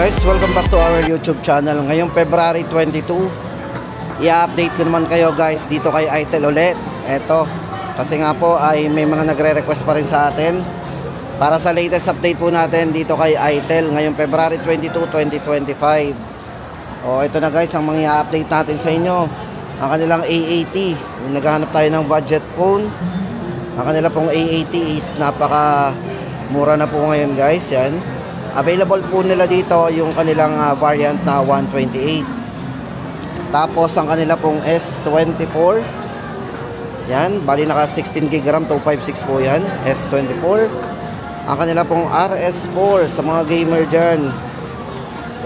guys, welcome back to our YouTube channel. Ngayong February 22, i-update ko naman kayo guys dito kay ITEL ulit. Eto, kasi nga po ay may mga nagre-request pa rin sa atin para sa latest update po natin dito kay ITEL ngayong February 22, 2025. O ito na guys ang mga i-update natin sa inyo. Ang kanilang A80, kung naghahanap tayo ng budget phone, ang kanila pong A80 is napaka mura na po ngayon guys. Yan, available po nila dito yung kanilang variant na 128. Tapos ang kanila pong S24, yan, bali naka 16 GB RAM, 256 po yan, S24. Ang kanila pong RS4 sa mga gamer dyan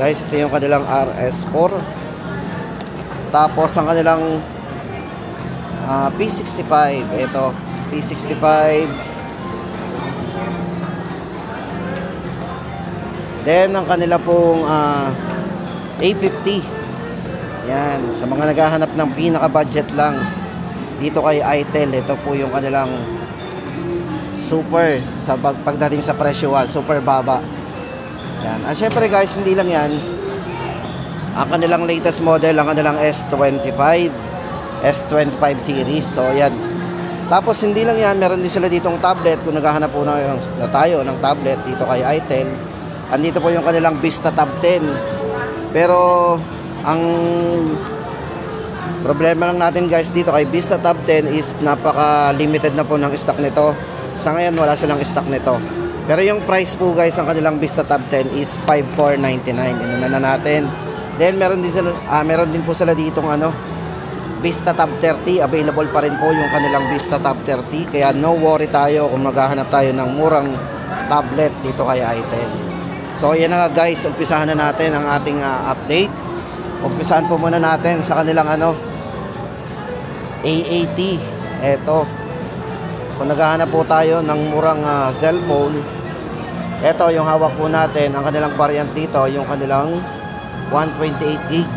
guys, ito yung kanilang RS4. Tapos ang kanilang P65, ito P65. Then ang kanila pong A50. Yan, sa mga naghahanap ng pinaka-budget lang dito kay ITEL, ito po yung kanilang super sa pagdating sa presyo, super baba. Yan. At syempre guys, hindi lang yan. Ang kanilang latest model, ang kanilang S25 series. So yan. Tapos hindi lang yan, meron din sila ditong tablet. Kung naghahanap po na tayo ng tablet dito kay ITEL, andito po yung kanilang Vista Tab 10. Pero ang problema lang natin guys dito kay Vista Tab 10 is napaka limited na po ng stock nito. Sa ngayon wala silang stock nito. Pero yung price po guys ang kanilang Vista Tab 10 is 5,499. Inuna na natin. Then meron din po sila ditong Vista Tab 30. Available pa rin po yung kanilang Vista Tab 30. Kaya no worry tayo kung maghahanap tayo ng murang tablet dito kay ITEL. So yan na nga guys, umpisahan na natin ang ating update. Umpisahan po muna natin sa kanilang A80. Eto, kung naghahanap po tayo ng murang cellphone, eto yung hawak po natin. Ang kanilang variant dito, yung kanilang 128 gig.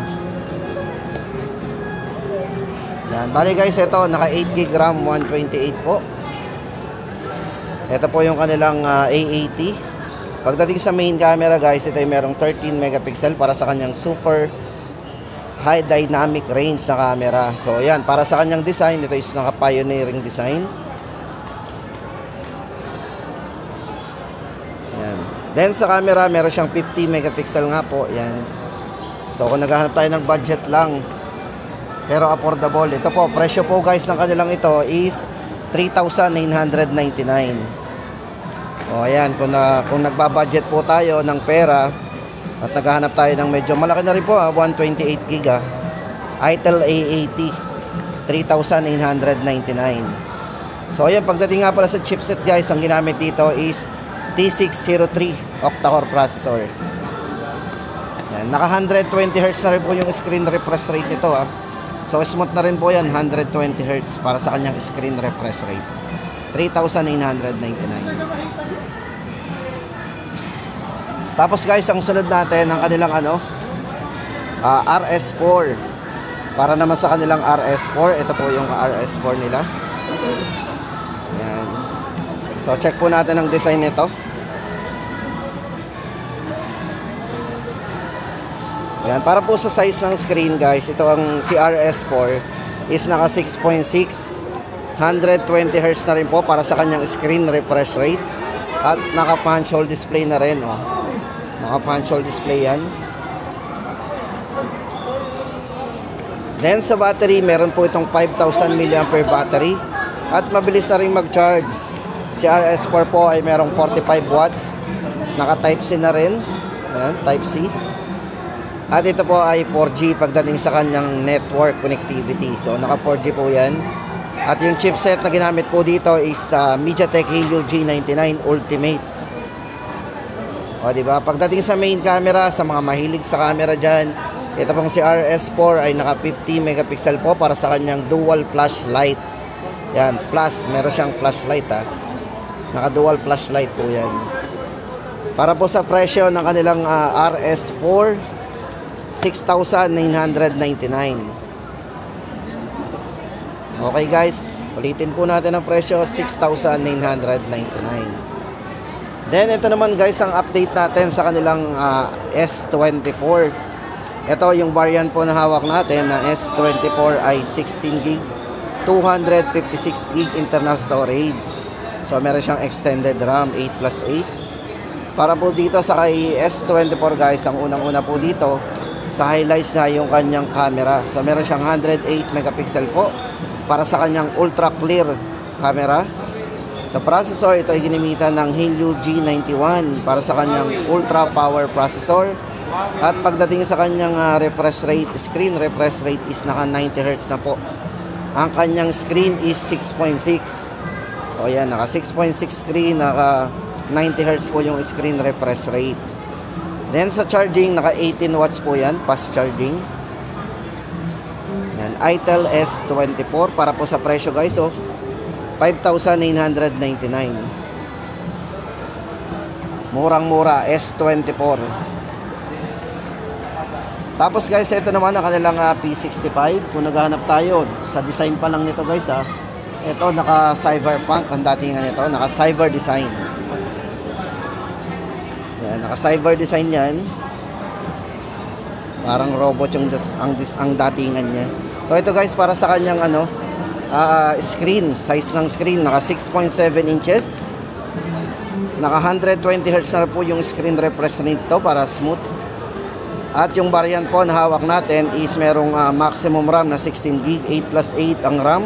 Yan, bali guys, ito naka 8 gig RAM, 128 po. Ito po yung kanilang A80. Pagdating sa main camera guys, ito ay merong 13 megapixel para sa kanyang super high dynamic range na camera. So yan, para sa kanyang design, ito is naka pioneering design. Yan. Then sa camera, meron siyang 50 megapixel nga po. Yan. So kung naghahanap tayo ng budget lang pero affordable, ito po, presyo po guys ng kanilang ito is 3,999. O ayan, kung nagbabudget po tayo ng pera at naghahanap tayo ng medyo malaki na rin po, 128 gig ITEL A80, 3,999. So ayan, pagdating nga pala sa chipset guys, ang ginamit dito is T603 octa-core processor. Yan, naka 120 Hz na rin po yung screen refresh rate nito So smooth na rin po yan, 120 Hz para sa kanyang screen refresh rate. 3,999. Tapos guys, ang sunod natin ang kanilang RS4. Para naman sa kanilang RS4, ito po yung RS4 nila. Yan. So check po natin ang design nito. Yan, para po sa size ng screen guys, ito ang si RS4 is naka 6.6, 120 Hz na rin po para sa kanyang screen refresh rate. At naka punch hole display na rin naka punch hole display yan. Then sa battery, meron po itong 5,000 mAh battery at mabilis na rin mag-charge. Si RS4 po ay merong 45 watts, naka type C na rin. Ayan, type C. At ito po ay 4G pagdating sa kanyang network connectivity. So naka 4G po yan. At yung chipset na ginamit po dito is the MediaTek Helio G99 Ultimate. O diba? Pagdating sa main camera, sa mga mahilig sa camera dyan, ito pong si RS4 ay naka 50 megapixel po para sa kanyang dual flashlight. Yan, plus, meron siyang flashlight naka dual flashlight po yan. Para po sa presyo ng kanilang RS4, 6,999. Okay guys, ulitin po natin ang presyo, 6,999. Then ito naman guys ang update natin sa kanilang S24. Ito yung variant po na hawak natin na S24 ay 16 gig 256 gig internal storage. So meron siyang extended RAM 8+8. Para po dito sa kay S24 guys, ang unang-una po dito sa highlights na yung kanyang camera. So meron siyang 108 megapixel po para sa kanyang ultra clear camera. Sa processor, ito ay ginamitan ng Helio G91 para sa kanyang ultra power processor. At pagdating sa kanyang refresh rate, screen refresh rate is naka 90 Hz na po. Ang kanyang screen is 6.6. O yan, naka 6.6 screen, naka 90 Hz po yung screen refresh rate. Then sa charging, naka 18 watts po yan, fast charging. Yan, ITEL S24 para po sa presyo guys, 5,999. Murang-mura, S24. Tapos guys, ito naman ang kanilang P65. Kung naghahanap tayo sa design pa lang nito guys, ito naka cyberpunk ang datingan nito, naka cyber design. Yan, naka cyber design yan. Parang robot yung ang datingan niya. So ito guys, para sa kanyang screen, size ng screen, naka 6.7 inches. Naka 120 Hz na po yung screen refresh rate to para smooth. At yung variant po na hawak natin is merong maximum RAM na 16 gig 8+8 ang RAM,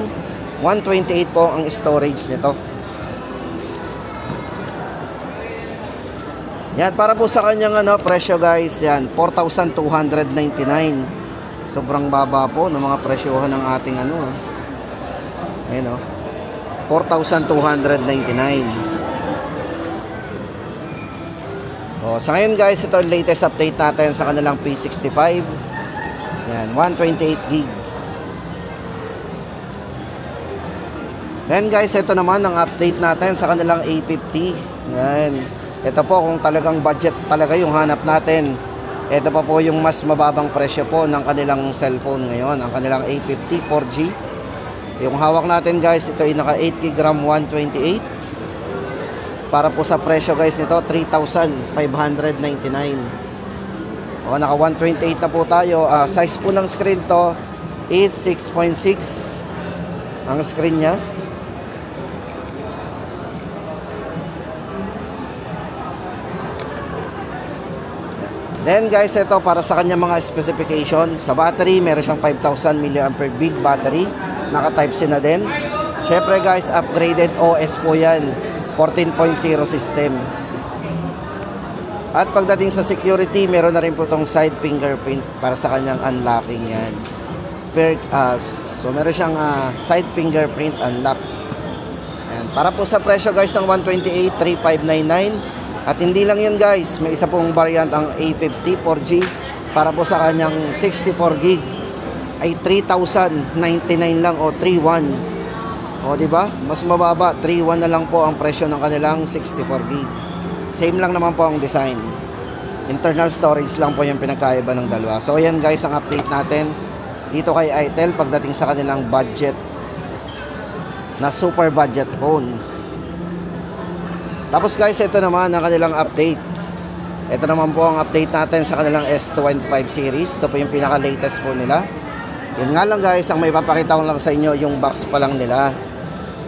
128 po ang storage nito. Yan, para po sa kanyang presyo guys, yan 4,299. Sobrang baba po ng mga presyohan ng ating ayun 4,299. Sa ngayon guys, ito latest update natin sa kanilang P65. Yan, 128 gig. Then guys, ito naman ang update natin sa kanilang A50. Yan. Ito po kung talagang budget talaga yung hanap natin. Ito pa po yung mas mababang presyo po ng kanilang cellphone ngayon, ang kanilang A50 4G. Yung hawak natin guys, ito ay naka 8 GB RAM 128. Para po sa presyo guys nito, 3,599. Naka 128 na po tayo. Size po ng screen to is 6.6 ang screen nya. Then guys, ito para sa kanya mga specification. Sa battery, meron siyang 5,000 mAh big battery. Naka Type C na din. Syempre guys, upgraded OS po yan, 14.0 system. At pagdating sa security, meron na rin po itong side fingerprint para sa kanyang unlocking yan. So meron siyang side fingerprint unlock. Ayan. Para po sa presyo guys ng 128, 3,599. At hindi lang yun guys, may isa pong variant ang A50 4G para po sa kanyang 64 gig ay 3,099 lang o 3,100. O diba? Mas mababa, 3,100 na lang po ang presyo ng kanilang 64 gig. Same lang naman po ang design. Internal storage lang po yung pinagkaiba ng dalawa. So ayan guys ang update natin dito kay ITEL pagdating sa kanilang budget na super budget phone. Tapos guys, ito naman ang kanilang update. Ito naman po ang update natin sa kanilang S25 series. Ito po yung pinaka-latest po nila. Yun nga lang guys, ang may papakita ko lang sa inyo yung box pa lang nila.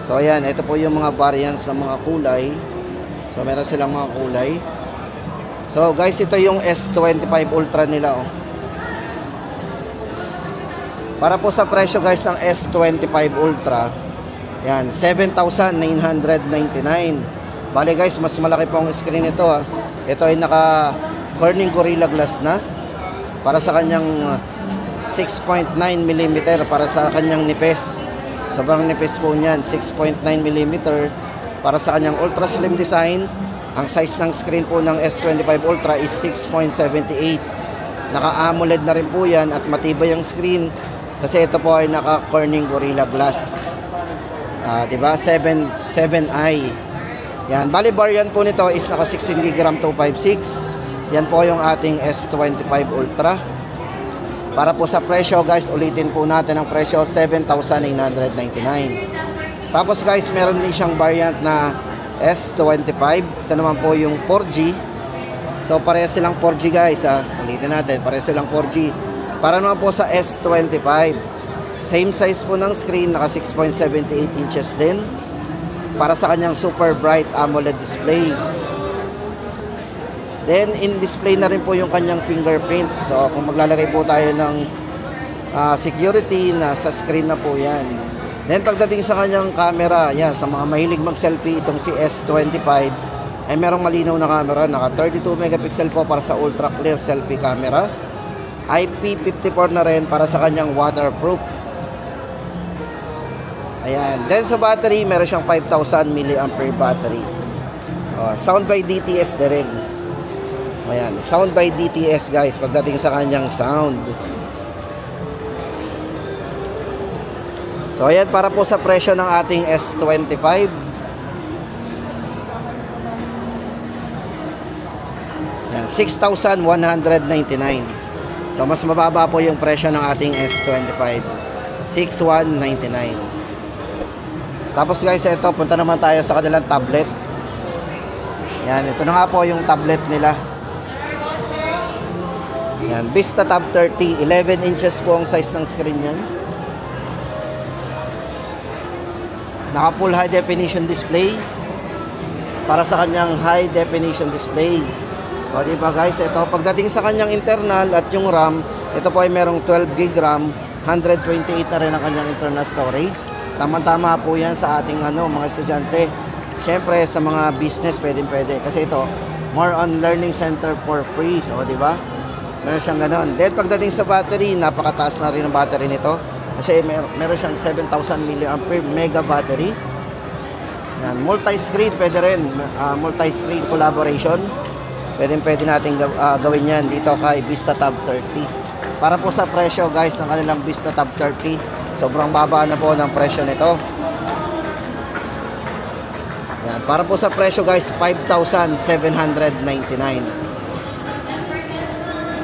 So ayan, ito po yung mga variants ng mga kulay. So meron silang mga kulay. So guys, ito yung S25 Ultra nila Para po sa presyo guys ng S25 Ultra, yan, 7,999. Bale guys, mas malaki po ang screen nito Ito ay naka Corning Gorilla Glass na para sa kanyang 6.9 mm para sa kanyang nipis. Sobrang nipis po niyan, 6.9 mm para sa kanyang ultra slim design. Ang size ng screen po ng S25 Ultra is 6.78. Naka AMOLED na rin po yan at matibay ang screen kasi ito po ay naka Corning Gorilla Glass. Diba? 7i. Yan, bali variant po nito is naka 16 GB RAM 256. Yan po yung ating S25 Ultra. Para po sa presyo guys, ulitin po natin ang presyo, 7,999. Tapos guys, meron din siyang variant na S25. Ito naman po yung 4G. So parehas silang 4G guys ha. Ulitin natin, parehas silang 4G. Para naman po sa S25, same size po ng screen, naka 6.78 inches din. Para sa kanyang super bright AMOLED display. Then in display na rin po yung kanyang fingerprint. So kung maglalagay po tayo ng security, nasa screen na po yan. Then pagdating sa kanyang camera, yan, sa mga mahilig mag-selfie, itong si S25 ay merong malinaw na camera, naka 32 megapixel po para sa ultra clear selfie camera. IP54 na rin para sa kanyang waterproof. Ayan. Then sa battery, meron siyang 5,000 mAh battery. Sound by DTS na rin. Ayan, sound by DTS guys pagdating sa kanyang sound. So ayan, para po sa presyo ng ating S25. Ayan, 6,199. So mas mababa po yung presyo ng ating S25. 6,199. Tapos guys, ito, punta naman tayo sa kanilang tablet. Ayan, ito na nga po yung tablet nila. Ayan, Vista Tab 30. 11 inches po ang size ng screen yan. Naka full high definition display para sa kanyang high definition display. O diba guys, ito pagdating sa kanyang internal at yung RAM, ito po ay merong 12 GB RAM, 128 na rin ang kanyang internal storage. Tama-tama po yan sa ating mga estudyante. Siyempre sa mga business pwede kasi ito more on learning center for free. O diba? Meron siyang ganon. Then pagdating sa battery, napakataas na rin ang battery nito. Kasi meron siyang 7,000 mAh mega battery. Yan, multi-screen pwede rin, multi-screen collaboration. Pwede natin gawin yan dito kay Vista Tab 30. Para po sa presyo guys ng kanilang Vista Tab 30, sobrang baba na po ng presyo nito. Yan, para po sa presyo guys, 5,799.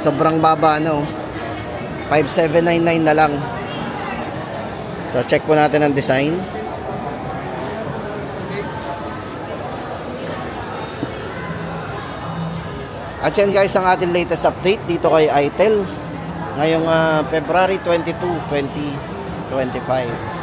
Sobrang baba no. 5,799 na lang. So, check po natin ang design. At yan guys, ang ating latest update dito kay ITEL. Ngayong February 22, 2025.